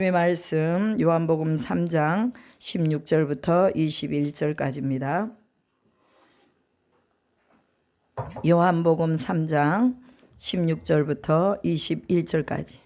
하나님의 말씀 요한복음 3장 16절부터 21절까지입니다. 요한복음 3장 16절부터 21절까지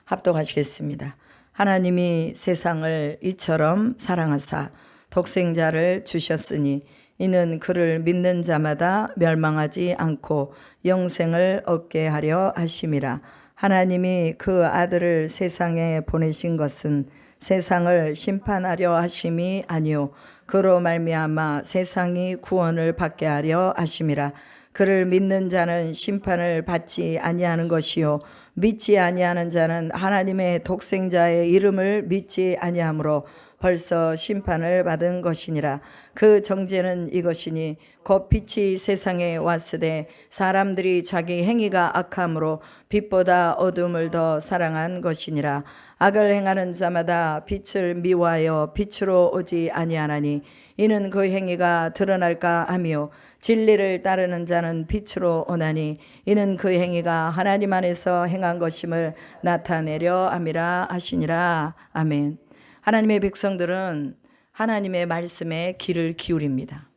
합독하시겠습니다. 하나님이 세상을 이처럼 사랑하사 독생자를 주셨으니 이는 그를 믿는 자마다 멸망하지 않고 영생을 얻게 하려 하심이라. 하나님이 그 아들을 세상에 보내신 것은 세상을 심판하려 하심이 아니요 그로 말미암아 세상이 구원을 받게 하려 하심이라. 그를 믿는 자는 심판을 받지 아니하는 것이요 믿지 아니하는 자는 하나님의 독생자의 이름을 믿지 아니하므로 벌써 심판을 받은 것이니라. 그 정죄는 이것이니 곧 빛이 세상에 왔으되 사람들이 자기 행위가 악함으로 빛보다 어둠을 더 사랑한 것이니라. 악을 행하는 자마다 빛을 미워하여 빛으로 오지 아니하나니 이는 그 행위가 드러날까 하며 진리를 따르는 자는 빛으로 오나니 이는 그 행위가 하나님 안에서 행한 것임을 나타내려 함이라 하시니라. 아멘. 하나님의 백성들은 하나님의 말씀에 귀를 기울입니다.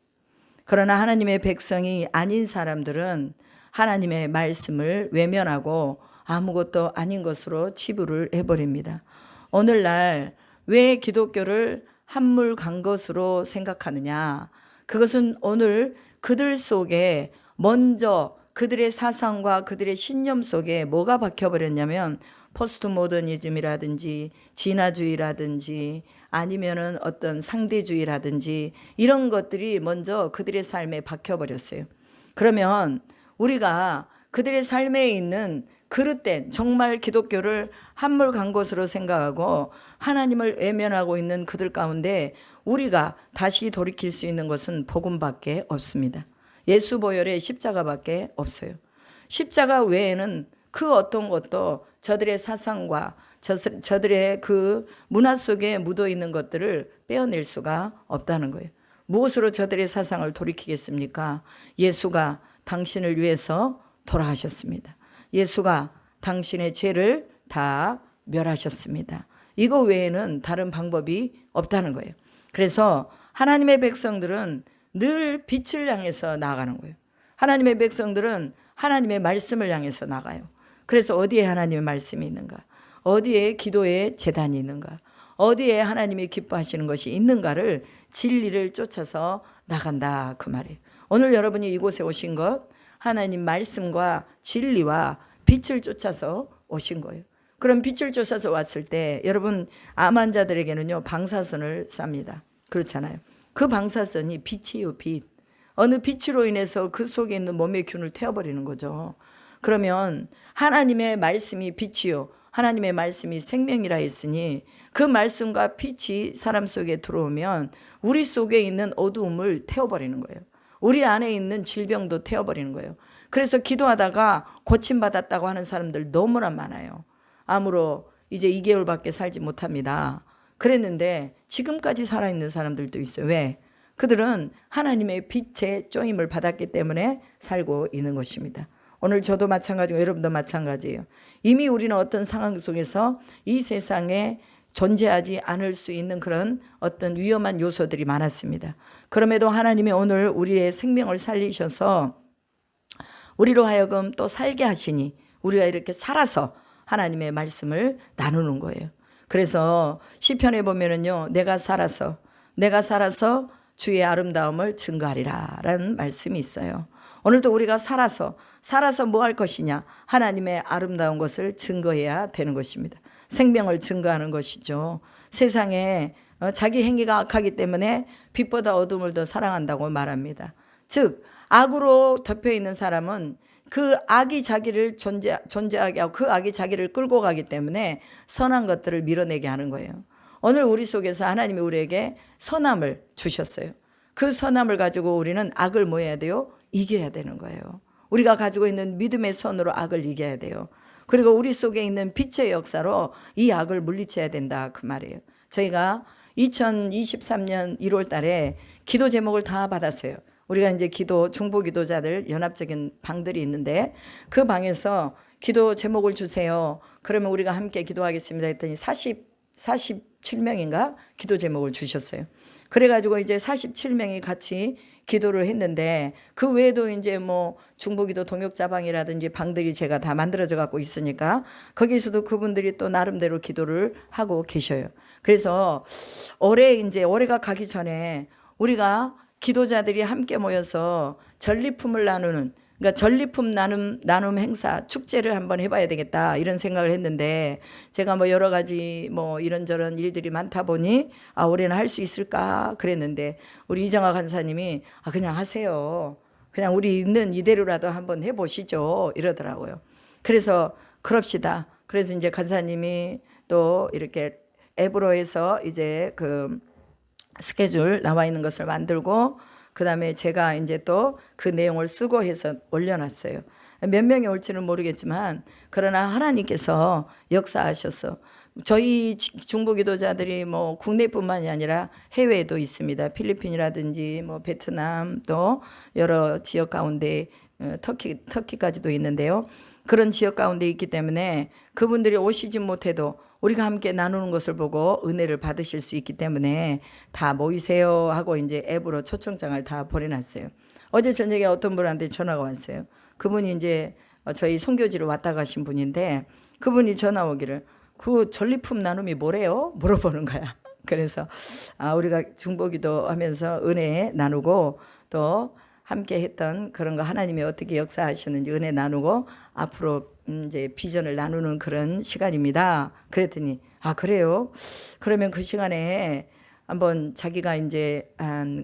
그러나 하나님의 백성이 아닌 사람들은 하나님의 말씀을 외면하고 아무것도 아닌 것으로 치부를 해버립니다. 오늘날 왜 기독교를 한물 간 것으로 생각하느냐? 그것은 오늘 그들 속에 먼저 그들의 사상과 그들의 신념 속에 뭐가 박혀버렸냐면 포스트 모더니즘이라든지 진화주의라든지 아니면은 어떤 상대주의라든지 이런 것들이 먼저 그들의 삶에 박혀버렸어요. 그러면 우리가 그들의 삶에 있는 그릇된 정말 기독교를 한물 간 것으로 생각하고 하나님을 외면하고 있는 그들 가운데 우리가 다시 돌이킬 수 있는 것은 복음밖에 없습니다. 예수 보혈의 십자가밖에 없어요. 십자가 외에는 그 어떤 것도 저들의 사상과 저들의 그 문화 속에 묻어 있는 것들을 빼어낼 수가 없다는 거예요. 무엇으로 저들의 사상을 돌이키겠습니까? 예수가 당신을 위해서 돌아가셨습니다. 예수가 당신의 죄를 다 멸하셨습니다. 이거 외에는 다른 방법이 없다는 거예요. 그래서 하나님의 백성들은 늘 빛을 향해서 나아가는 거예요. 하나님의 백성들은 하나님의 말씀을 향해서 나가요. 그래서 어디에 하나님의 말씀이 있는가? 어디에 기도의 제단이 있는가? 어디에 하나님이 기뻐하시는 것이 있는가를 진리를 쫓아서 나간다 그 말이에요. 오늘 여러분이 이곳에 오신 것 하나님 말씀과 진리와 빛을 쫓아서 오신 거예요. 그럼 빛을 쫓아서 왔을 때 여러분 암 환자들에게는요 방사선을 쌉니다. 그렇잖아요. 그 방사선이 빛이에요. 빛. 어느 빛으로 인해서 그 속에 있는 몸의 균을 태워버리는 거죠. 그러면 하나님의 말씀이 빛이요 하나님의 말씀이 생명이라 했으니 그 말씀과 빛이 사람 속에 들어오면 우리 속에 있는 어두움을 태워버리는 거예요. 우리 안에 있는 질병도 태워버리는 거예요. 그래서 기도하다가 고침받았다고 하는 사람들 너무나 많아요. 암으로 이제 2개월밖에 살지 못합니다. 그랬는데 지금까지 살아있는 사람들도 있어요. 왜? 그들은 하나님의 빛의 쪼임을 받았기 때문에 살고 있는 것입니다. 오늘 저도 마찬가지고 여러분도 마찬가지예요. 이미 우리는 어떤 상황 속에서 이 세상에 존재하지 않을 수 있는 그런 어떤 위험한 요소들이 많았습니다. 그럼에도 하나님이 오늘 우리의 생명을 살리셔서 우리로 하여금 또 살게 하시니 우리가 이렇게 살아서 하나님의 말씀을 나누는 거예요. 그래서 시편에 보면은요, 내가 살아서 주의 아름다움을 증거하리라 라는 말씀이 있어요. 오늘도 우리가 살아서 뭐 할 것이냐? 하나님의 아름다운 것을 증거해야 되는 것입니다. 생명을 증거하는 것이죠. 세상에 자기 행위가 악하기 때문에 빛보다 어둠을 더 사랑한다고 말합니다. 즉 악으로 덮여 있는 사람은 그 악이 자기를 존재하게 하고 그 악이 자기를 끌고 가기 때문에 선한 것들을 밀어내게 하는 거예요. 오늘 우리 속에서 하나님이 우리에게 선함을 주셨어요. 그 선함을 가지고 우리는 악을 뭐 해야 돼요? 이겨야 되는 거예요. 우리가 가지고 있는 믿음의 손으로 악을 이겨야 돼요. 그리고 우리 속에 있는 빛의 역사로 이 악을 물리쳐야 된다 그 말이에요. 저희가 2023년 1월 달에 기도 제목을 다 받았어요. 우리가 이제 중보 기도자들 연합적인 방들이 있는데 그 방에서 기도 제목을 주세요. 그러면 우리가 함께 기도하겠습니다 했더니 47명인가 기도 제목을 주셨어요. 그래가지고 이제 47명이 같이 기도를 했는데, 그 외에도 이제 뭐 중보기도 동역자방이라든지 방들이 제가 다 만들어져 갖고 있으니까 거기서도 그분들이 또 나름대로 기도를 하고 계셔요. 그래서 올해가 가기 전에 우리가 기도자들이 함께 모여서 전리품을 나누는, 그러니까 전리품 나눔 행사, 축제를 한번 해봐야 되겠다 이런 생각을 했는데, 제가 뭐 여러 가지 뭐 이런저런 일들이 많다 보니 올해는 할 수 있을까 그랬는데, 우리 이정아 간사님이 그냥 하세요. 그냥 우리 있는 이대로라도 한번 해보시죠 이러더라고요. 그래서 그럽시다. 그래서 이제 간사님이 또 이렇게 앱으로 해서 이제 그 스케줄 나와 있는 것을 만들고, 그 다음에 제가 이제 또 그 내용을 쓰고 해서 올려놨어요. 몇 명이 올지는 모르겠지만, 그러나 하나님께서 역사하셔서 저희 중보기도자들이 뭐 국내뿐만이 아니라 해외에도 있습니다. 필리핀이라든지 뭐 베트남, 또 여러 지역 가운데 터키까지도 있는데요. 그런 지역 가운데 있기 때문에 그분들이 오시지 못해도 우리가 함께 나누는 것을 보고 은혜를 받으실 수 있기 때문에 다 모이세요 하고 이제 앱으로 초청장을 다 보내놨어요. 어제 저녁에 어떤 분한테 전화가 왔어요. 그분이 이제 저희 선교지로 왔다 가신 분인데, 그분이 전화 오기를 그 전리품 나눔이 뭐래요? 물어보는 거야. 그래서 우리가 중보기도 하면서 은혜 나누고, 또 함께 했던 그런 거 하나님이 어떻게 역사하시는지 은혜 나누고 앞으로 이제 비전을 나누는 그런 시간입니다. 그랬더니 그래요? 그러면 그 시간에 한번 자기가 이제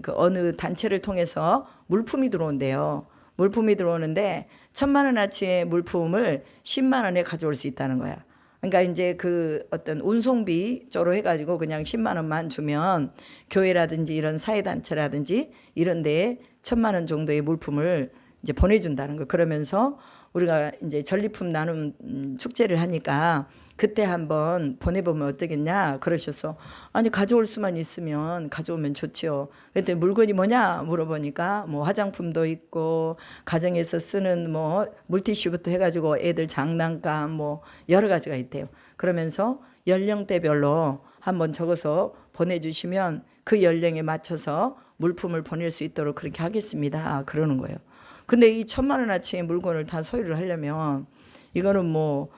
그 어느 단체를 통해서 물품이 들어온대요. 물품이 들어오는데 1,000만 원어치의 물품을 10만 원에 가져올 수 있다는 거야. 그러니까 이제 그 어떤 운송비 쪽으로 해가지고 그냥 10만 원만 주면 교회라든지 이런 사회단체라든지 이런 데에 1,000만 원 정도의 물품을 이제 보내준다는 거. 그러면서 우리가 이제 전리품 나눔 축제를 하니까 그때 한번 보내보면 어떠겠냐 그러셔서, 아니 가져올 수만 있으면 가져오면 좋지요. 그랬더니 물건이 뭐냐 물어보니까 뭐 화장품도 있고 가정에서 쓰는 뭐 물티슈부터 해가지고 애들 장난감 뭐 여러 가지가 있대요. 그러면서 연령대별로 한번 적어서 보내주시면 그 연령에 맞춰서 물품을 보낼 수 있도록 그렇게 하겠습니다 그러는 거예요. 근데 이 1,000만 원어치의 물건을 다 소유를 하려면 이거는 뭐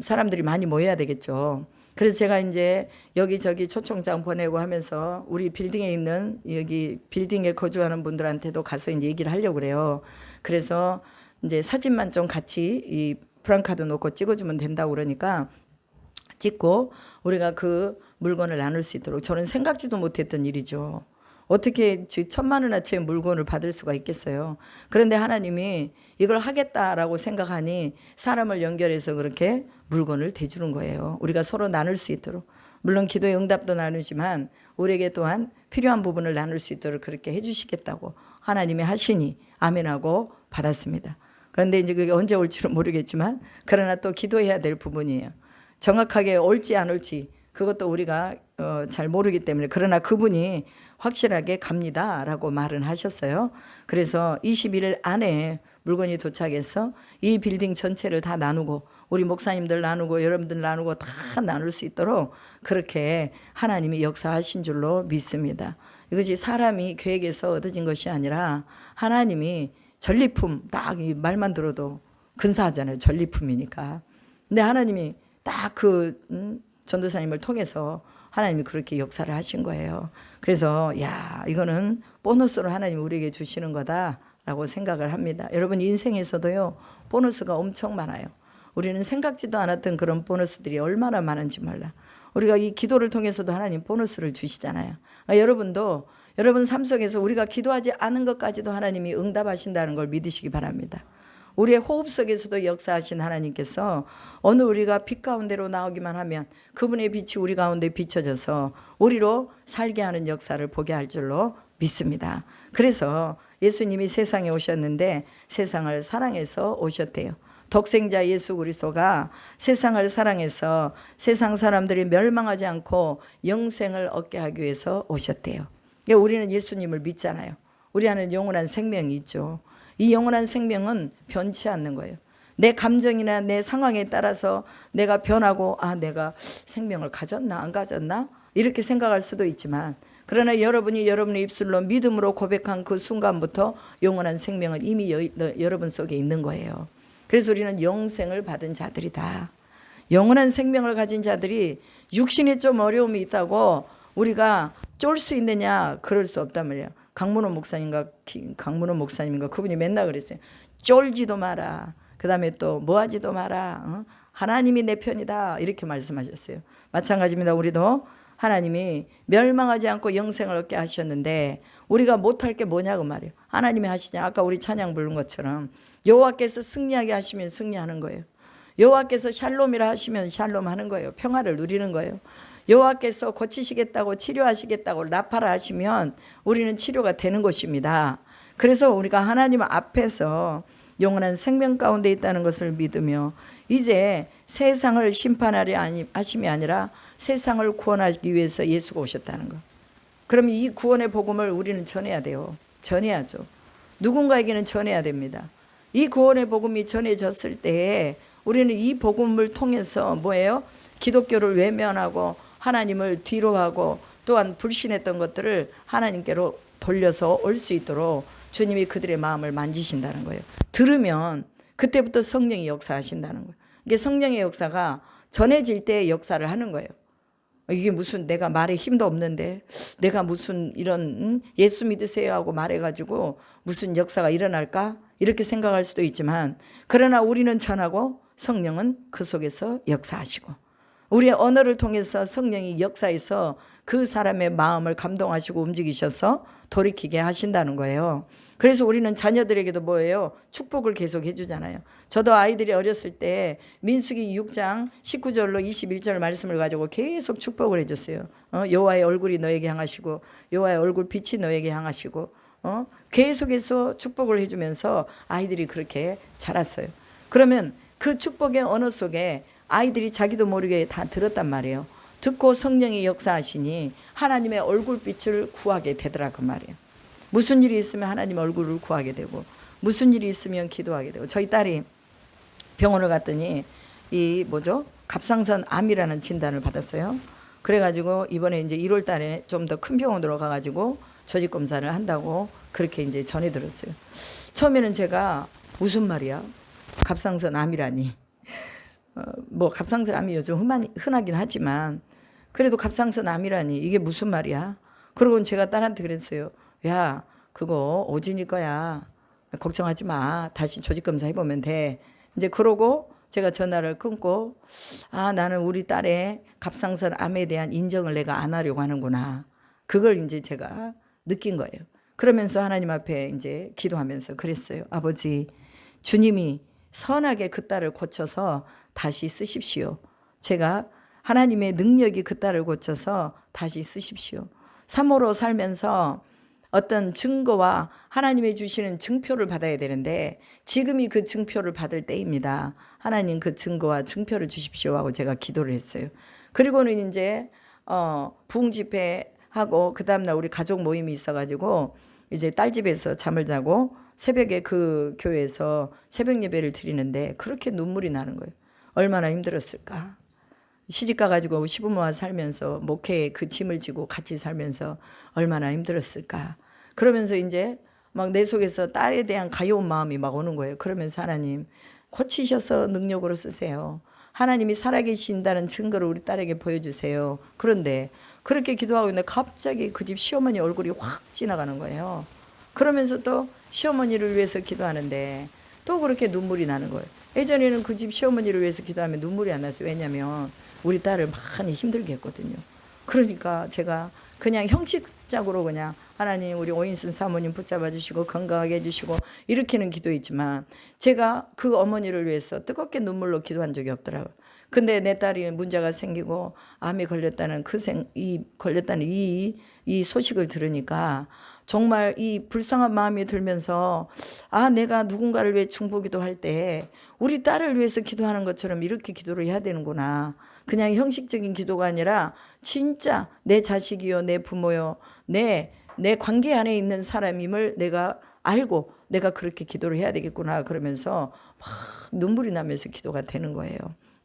사람들이 많이 모여야 되겠죠. 그래서 제가 이제 여기저기 초청장 보내고 하면서 우리 빌딩에 있는 여기 빌딩에 거주하는 분들한테도 가서 이제 얘기를 하려고 그래요. 그래서 이제 사진만 좀 같이 이 프랑카드 놓고 찍어주면 된다고 그러니까 찍고 우리가 그 물건을 나눌 수 있도록, 저는 생각지도 못했던 일이죠. 어떻게 1,000만 원어치의 물건을 받을 수가 있겠어요. 그런데 하나님이 이걸 하겠다라고 생각하니 사람을 연결해서 그렇게 물건을 대주는 거예요. 우리가 서로 나눌 수 있도록. 물론 기도의 응답도 나누지만 우리에게 또한 필요한 부분을 나눌 수 있도록 그렇게 해주시겠다고 하나님이 하시니 아멘하고 받았습니다. 그런데 이제 그게 언제 올지는 모르겠지만, 그러나 또 기도해야 될 부분이에요. 정확하게 올지 안 올지 그것도 우리가 잘 모르기 때문에, 그러나 그분이 확실하게 갑니다라고 말은 하셨어요. 그래서 21일 안에 물건이 도착해서 이 빌딩 전체를 다 나누고 우리 목사님들 나누고 여러분들 나누고 다 나눌 수 있도록 그렇게 하나님이 역사하신 줄로 믿습니다. 이것이 사람이 계획에서 얻어진 것이 아니라 하나님이 전리품, 딱 이 말만 들어도 근사하잖아요. 전리품이니까. 근데 하나님이 딱 그 전도사님을 통해서 하나님이 그렇게 역사를 하신 거예요. 그래서 이거는 보너스로 하나님이 우리에게 주시는 거다라고 생각을 합니다. 여러분 인생에서도요 보너스가 엄청 많아요. 우리는 생각지도 않았던 그런 보너스들이 얼마나 많은지 몰라. 우리가 이 기도를 통해서도 하나님 보너스를 주시잖아요. 여러분도 여러분 삶 속에서 우리가 기도하지 않은 것까지도 하나님이 응답하신다는 걸 믿으시기 바랍니다. 우리의 호흡 속에서도 역사하신 하나님께서 어느 우리가 빛 가운데로 나오기만 하면 그분의 빛이 우리 가운데 비춰져서 우리로 살게 하는 역사를 보게 할 줄로 믿습니다. 그래서 예수님이 세상에 오셨는데 세상을 사랑해서 오셨대요. 독생자 예수 그리스도가 세상을 사랑해서 세상 사람들이 멸망하지 않고 영생을 얻게 하기 위해서 오셨대요. 우리는 예수님을 믿잖아요. 우리 안에 영원한 생명이 있죠. 이 영원한 생명은 변치 않는 거예요. 내 감정이나 내 상황에 따라서 내가 변하고 내가 생명을 가졌나 안 가졌나 이렇게 생각할 수도 있지만, 그러나 여러분이 여러분의 입술로 믿음으로 고백한 그 순간부터 영원한 생명은 이미 여러분 속에 있는 거예요. 그래서 우리는 영생을 받은 자들이다. 영원한 생명을 가진 자들이 육신에 좀 어려움이 있다고 우리가 쫄 수 있느냐? 그럴 수 없단 말이에요. 강문호 목사님인가 그분이 맨날 그랬어요. 쫄지도 마라. 그 다음에 또 뭐하지도 마라. 하나님이 내 편이다. 이렇게 말씀하셨어요. 마찬가지입니다. 우리도 하나님이 멸망하지 않고 영생을 얻게 하셨는데 우리가 못할 게 뭐냐고 말이에요. 하나님이 하시냐. 아까 우리 찬양 부른 것처럼 여호와께서 승리하게 하시면 승리하는 거예요. 여호와께서 샬롬이라 하시면 샬롬 하는 거예요. 평화를 누리는 거예요. 여호와께서 고치시겠다고 치료하시겠다고 나파라 하시면 우리는 치료가 되는 것입니다. 그래서 우리가 하나님 앞에서 영원한 생명 가운데 있다는 것을 믿으며 이제 세상을 심판하려 하심이 아니라 세상을 구원하기 위해서 예수가 오셨다는 거. 그럼 이 구원의 복음을 우리는 전해야 돼요. 전해야죠. 누군가에게는 전해야 됩니다. 이 구원의 복음이 전해졌을 때에 우리는 이 복음을 통해서 뭐예요? 기독교를 외면하고 하나님을 뒤로하고 또한 불신했던 것들을 하나님께로 돌려서 올 수 있도록 주님이 그들의 마음을 만지신다는 거예요. 들으면 그때부터 성령이 역사하신다는 거예요. 이게 성령의 역사가 전해질 때 역사를 하는 거예요. 이게 무슨 내가 말에 힘도 없는데 내가 무슨 이런 예수 믿으세요 하고 말해가지고 무슨 역사가 일어날까? 이렇게 생각할 수도 있지만, 그러나 우리는 전하고 성령은 그 속에서 역사하시고 우리의 언어를 통해서 성령이 역사해서 그 사람의 마음을 감동하시고 움직이셔서 돌이키게 하신다는 거예요. 그래서 우리는 자녀들에게도 뭐예요? 축복을 계속 해주잖아요. 저도 아이들이 어렸을 때 민수기 6장 19절로 21절 말씀을 가지고 계속 축복을 해줬어요. 여호와의 얼굴이 너에게 향하시고 여호와의 얼굴 빛이 너에게 향하시고 계속해서 축복을 해주면서 아이들이 그렇게 자랐어요. 그러면 그 축복의 언어 속에 아이들이 자기도 모르게 다 들었단 말이에요. 듣고 성령이 역사하시니 하나님의 얼굴빛을 구하게 되더라고 말이에요. 무슨 일이 있으면 하나님 얼굴을 구하게 되고 무슨 일이 있으면 기도하게 되고. 저희 딸이 병원을 갔더니 갑상선 암이라는 진단을 받았어요. 그래가지고 이번에 이제 1월 달에 좀 더 큰 병원으로 가가지고 조직 검사를 한다고 그렇게 이제 전해 들었어요. 처음에는 제가 무슨 말이야? 갑상선 암이라니. 갑상선 암이 요즘 흔하긴 하지만 그래도 갑상선 암이라니 이게 무슨 말이야? 그러고 제가 딸한테 그랬어요. 야, 그거 오진일 거야. 걱정하지 마. 다시 조직검사 해보면 돼. 이제 그러고 제가 전화를 끊고 나는 우리 딸의 갑상선 암에 대한 인정을 내가 안 하려고 하는구나. 그걸 이제 제가 느낀 거예요. 그러면서 하나님 앞에 이제 기도하면서 그랬어요. 아버지, 주님이 선하게 그 딸을 고쳐서 다시 쓰십시오. 제가 하나님의 능력이 그 딸을 고쳐서 다시 쓰십시오. 사모로 살면서 어떤 증거와 하나님이 주시는 증표를 받아야 되는데 지금이 그 증표를 받을 때입니다. 하나님 그 증거와 증표를 주십시오 하고 제가 기도를 했어요. 그리고는 이제 부흥 집회하고 그 다음날 우리 가족 모임이 있어가지고 이제 딸 집에서 잠을 자고 새벽에 그 교회에서 새벽 예배를 드리는데 그렇게 눈물이 나는 거예요. 얼마나 힘들었을까. 시집가 가지고 시부모와 살면서 목회에 그 짐을 지고 같이 살면서 얼마나 힘들었을까. 그러면서 이제 막 내 속에서 딸에 대한 가여운 마음이 막 오는 거예요. 그러면서 하나님 고치셔서 능력으로 쓰세요. 하나님이 살아계신다는 증거를 우리 딸에게 보여주세요. 그런데 그렇게 기도하고 있는데 갑자기 그 집 시어머니 얼굴이 확 지나가는 거예요. 그러면서 또 시어머니를 위해서 기도하는데 또 그렇게 눈물이 나는 거예요. 예전에는 그 집 시어머니를 위해서 기도하면 눈물이 안 났어요. 왜냐하면 우리 딸을 많이 힘들게 했거든요. 그러니까 제가 그냥 형식적으로 그냥 하나님 우리 오인순 사모님 붙잡아 주시고 건강하게 해주시고 이렇게는 기도했지만 제가 그 어머니를 위해서 뜨겁게 눈물로 기도한 적이 없더라고요. 근데 내 딸이 문제가 생기고 암에 걸렸다는 이 소식을 들으니까 정말 이 불쌍한 마음이 들면서 내가 누군가를 위해 중보기도 할 때 우리 딸을 위해서 기도하는 것처럼 이렇게 기도를 해야 되는구나. 그냥 형식적인 기도가 아니라 진짜 내 자식이요, 내 부모요, 내 관계 안에 있는 사람임을 내가 알고 내가 그렇게 기도를 해야 되겠구나. 그러면서 눈물이 나면서 기도가 되는 거예요.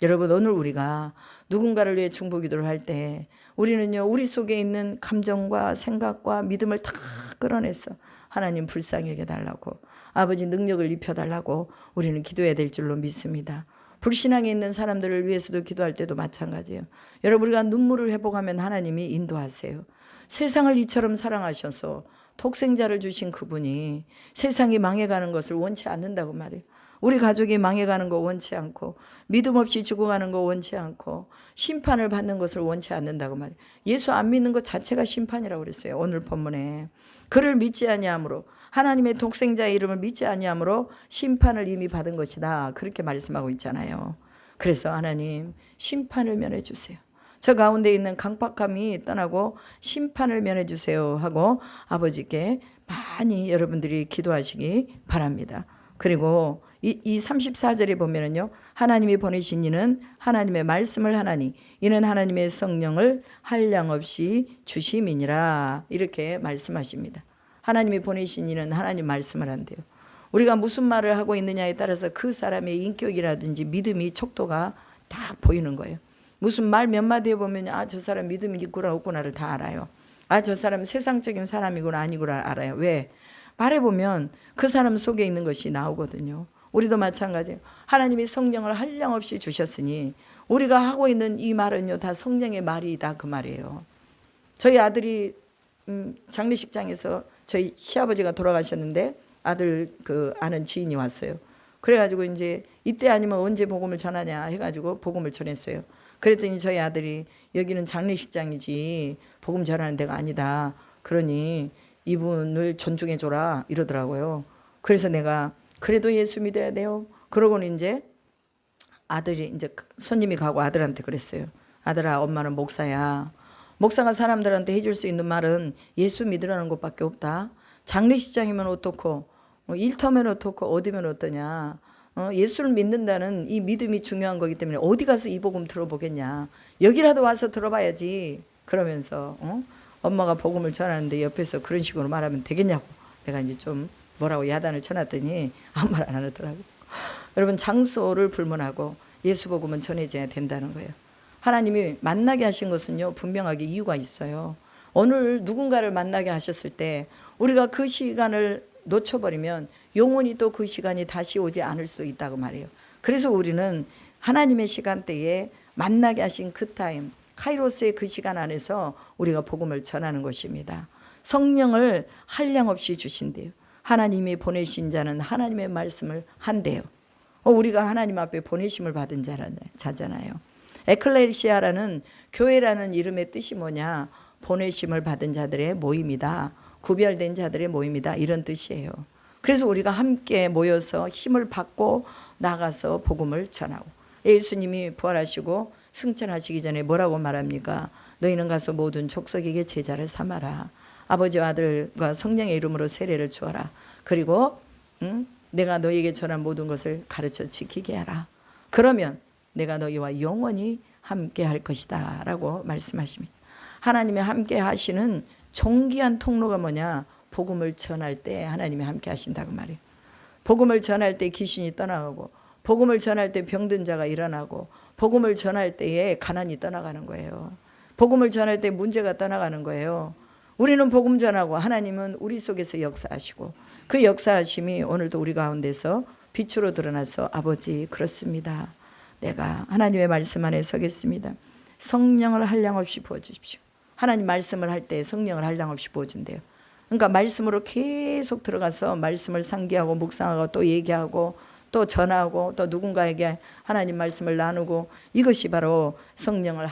여러분, 오늘 우리가 누군가를 위해 중보기도를 할 때 우리는요, 우리 속에 있는 감정과 생각과 믿음을 다 끌어내서 하나님 불쌍히 여겨달라고, 아버지 능력을 입혀달라고 우리는 기도해야 될 줄로 믿습니다. 불신앙에 있는 사람들을 위해서도 기도할 때도 마찬가지예요. 여러분, 우리가 눈물을 회복하면 하나님이 인도하세요. 세상을 이처럼 사랑하셔서 독생자를 주신 그분이 세상이 망해가는 것을 원치 않는다고 말해요. 우리 가족이 망해가는 거 원치 않고, 믿음 없이 죽어가는 거 원치 않고, 심판을 받는 것을 원치 않는다고 말해요. 예수 안 믿는 것 자체가 심판이라고 그랬어요. 오늘 본문에 그를 믿지 아니함으로, 하나님의 독생자의 이름을 믿지 아니함으로 심판을 이미 받은 것이다, 그렇게 말씀하고 있잖아요. 그래서 하나님, 심판을 면해 주세요. 저 가운데 있는 강팍함이 떠나고 심판을 면해 주세요 하고 아버지께 많이 여러분들이 기도하시기 바랍니다. 그리고 이 34절에 보면은요, 하나님이 보내신 이는 하나님의 말씀을 하나니 이는 하나님의 성령을 한량없이 주심이니라, 이렇게 말씀하십니다. 하나님이 보내신 이는 하나님 말씀을 한대요. 우리가 무슨 말을 하고 있느냐에 따라서 그 사람의 인격이라든지 믿음이 척도가 딱 보이는 거예요. 무슨 말 몇 마디에 보면 저 사람 믿음이 있구나 없구나를 다 알아요. 저 사람 세상적인 사람이구나 아니구나 알아요. 왜? 말해보면 그 사람 속에 있는 것이 나오거든요. 우리도 마찬가지예요. 하나님이 성령을 한량없이 주셨으니 우리가 하고 있는 이 말은요, 다 성령의 말이다, 그 말이에요. 저희 아들이 장례식장에서 저희 시아버지가 돌아가셨는데 아들 아는 지인이 왔어요. 그래가지고 이제 이때 아니면 언제 복음을 전하냐 해가지고 복음을 전했어요. 그랬더니 저희 아들이 여기는 장례식장이지 복음 전하는 데가 아니다, 그러니 이분을 존중해 줘라 이러더라고요. 그래서 내가 그래도 예수 믿어야 돼요. 그러고는 이제 아들이 이제 손님이 가고 아들한테 그랬어요. 아들아, 엄마는 목사야. 목사가 사람들한테 해줄 수 있는 말은 예수 믿으라는 것밖에 없다. 장례식장이면 어떻고, 일터면 어떻고, 어디면 어떠냐. 예수를 믿는다는 이 믿음이 중요한 거기 때문에 어디 가서 이 복음 들어보겠냐. 여기라도 와서 들어봐야지. 그러면서 엄마가 복음을 전하는데 옆에서 그런 식으로 말하면 되겠냐고 내가 이제 좀 뭐라고 야단을 쳐놨더니 아무 말 안 하더라고요. 여러분, 장소를 불문하고 예수 복음은 전해져야 된다는 거예요. 하나님이 만나게 하신 것은요, 분명하게 이유가 있어요. 오늘 누군가를 만나게 하셨을 때 우리가 그 시간을 놓쳐버리면 영원히 또 그 시간이 다시 오지 않을 수 있다고 말해요. 그래서 우리는 하나님의 시간대에 만나게 하신 그 타임, 카이로스의 그 시간 안에서 우리가 복음을 전하는 것입니다. 성령을 한량없이 주신대요. 하나님이 보내신 자는 하나님의 말씀을 한대요. 우리가 하나님 앞에 보내심을 받은 자잖아요. 에클레시아라는 교회라는 이름의 뜻이 뭐냐? 보내심을 받은 자들의 모임이다, 구별된 자들의 모임이다, 이런 뜻이에요. 그래서 우리가 함께 모여서 힘을 받고 나가서 복음을 전하고, 예수님이 부활하시고 승천하시기 전에 뭐라고 말합니까? 너희는 가서 모든 족속에게 제자를 삼아라. 아버지와 아들과 성령의 이름으로 세례를 주어라. 그리고 내가 너희에게 전한 모든 것을 가르쳐 지키게 하라. 그러면 내가 너희와 영원히 함께 할 것이다 라고 말씀하십니다. 하나님이 함께 하시는 존귀한 통로가 뭐냐? 복음을 전할 때 하나님이 함께 하신다고 말해요. 복음을 전할 때 귀신이 떠나가고, 복음을 전할 때 병든 자가 일어나고, 복음을 전할 때에 가난이 떠나가는 거예요. 복음을 전할 때 문제가 떠나가는 거예요. 우리는 복음 전하고 하나님은 우리 속에서 역사하시고, 그 역사하심이 오늘도 우리 가운데서 빛으로 드러나서 아버지, 그렇습니다. 내가 하나님의 말씀 안에 서겠습니다. 성령을 한량없이 부어주십시오. 하나님 말씀을 할 때 성령을 한량없이 부어준대요. 그러니까 말씀으로 계속 들어가서 말씀을 상기하고 묵상하고 또 얘기하고 또 전하고 또 누군가에게 하나님 말씀을 나누고, 이것이 바로 성령을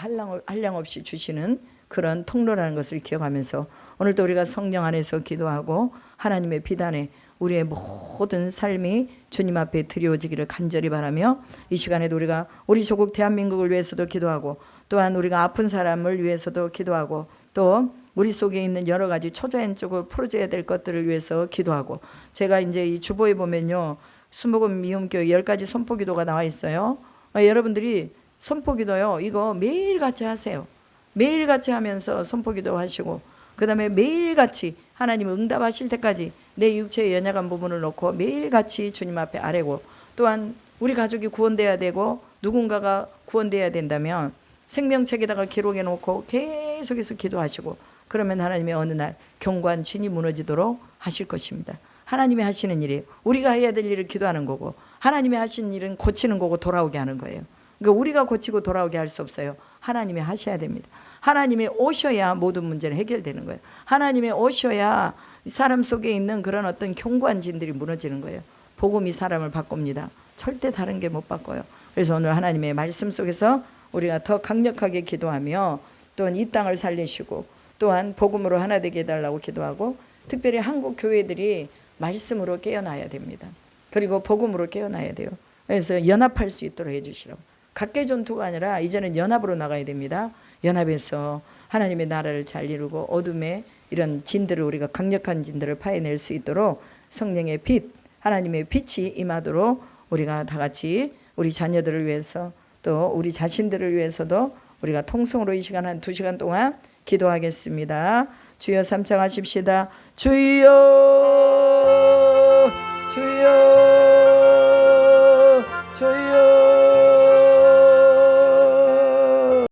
한량없이 주시는 그런 통로라는 것을 기억하면서 오늘도 우리가 성령 안에서 기도하고 하나님의 비단에 우리의 모든 삶이 주님 앞에 드려지기를 간절히 바라며, 이 시간에도 우리가 우리 조국 대한민국을 위해서도 기도하고, 또한 우리가 아픈 사람을 위해서도 기도하고, 또 우리 속에 있는 여러 가지 초자연적으로 풀어져야 될 것들을 위해서 기도하고, 제가 이제 이 주보에 보면요, 수목금 미움교회 10가지 선포기도가 나와 있어요. 여러분들이 선포기도요, 이거 매일같이 하세요. 매일같이 하면서 선포기도 하시고, 그 다음에 매일같이 하나님 응답하실 때까지 내 육체의 연약한 부분을 놓고 매일같이 주님 앞에 아뢰고, 또한 우리 가족이 구원돼야 되고 누군가가 구원돼야 된다면 생명책에다가 기록해 놓고 계속해서 기도하시고, 그러면 하나님의 어느 날 경관 진이 무너지도록 하실 것입니다. 하나님이 하시는 일이 우리가 해야 될 일을 기도하는 거고, 하나님이 하신 일은 고치는 거고 돌아오게 하는 거예요. 그러니까 우리가 고치고 돌아오게 할 수 없어요. 하나님이 하셔야 됩니다. 하나님이 오셔야 모든 문제는 해결되는 거예요. 하나님이 오셔야 사람 속에 있는 그런 어떤 경관진들이 무너지는 거예요. 복음이 사람을 바꿉니다. 절대 다른 게 못 바꿔요. 그래서 오늘 하나님의 말씀 속에서 우리가 더 강력하게 기도하며, 또한 이 땅을 살리시고 또한 복음으로 하나 되게 해달라고 기도하고, 특별히 한국 교회들이 말씀으로 깨어나야 됩니다. 그리고 복음으로 깨어나야 돼요. 그래서 연합할 수 있도록 해주시라고. 각계 전투가 아니라 이제는 연합으로 나가야 됩니다. 연합해서 하나님의 나라를 잘 이루고 어둠의 이런 진들을, 우리가 강력한 진들을 파해낼 수 있도록 성령의 빛, 하나님의 빛이 임하도록 우리가 다 같이 우리 자녀들을 위해서 또 우리 자신들을 위해서도 우리가 통성으로 이 시간 한 2시간 동안 기도하겠습니다. 주여 삼창하십시다. 주여